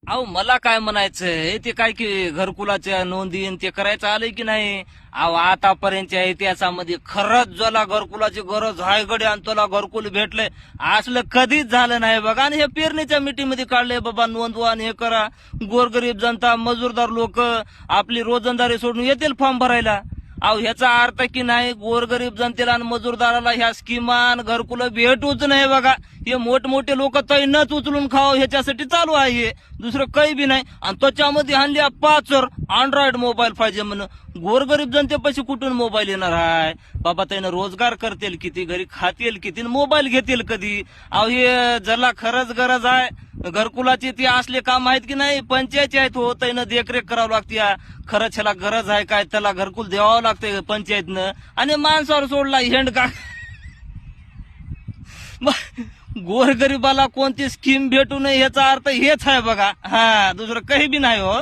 अहो मला काय म्हणायचंय ते काय की घरकुलाच्या नोंदीन ते करायचं आलंय की नाही. अहो आतापर्यंतच्या इतिहासामध्ये खरंच ज्याला घरकुलाची गरज आहे गडी आणि तुला घरकुल भेटलंय असलं कधीच झालं नाही बघा. आणि हे पेरणीच्या मीटिंगमध्ये काढलंय बाबा नोंदवा आणि हे करा. गोरगरीब जनता मजूरदार लोक आपली रोजंदारी सोडून येतील फॉर्म भरायला. अहो ह्याचा अर्थ की नाही गोरगरीब जनतेला आणि मजूरदाराला ह्या स्कीमा आणि घरकुलं भेटूच नाही बघा. हे मोठमोठे लोक तैनच उचलून खावं ह्याच्यासाठी चालू आहे हे. दुसरं काही बी नाही. आणि त्याच्यामध्ये हल्ली 5 अँड्रॉइड मोबाईल पाहिजे म्हणून गोरगरीब जनतेपाशी कुठून मोबाईल येणार आहे बाबा. त्यानं रोजगार करतील किती, घरी खातील किती, मोबाईल घेतील कधी. अहो हे ज्याला खरंच गरज आहे घरकुलाची ती असले काम आहेत की नाही पंचायती आहेत हो. त्यानं देखरेख करावं लागते. खरंच ह्याला गरज आहे काय त्याला घरकुल द्यावं लागतंय पंचायतनं. आणि माणसावर सोडला हेंड का गोरगरिबाला कोणती स्कीम भेटू नये याचा अर्थ हेच आहे बघा. दुसरं काही बी नाही हो.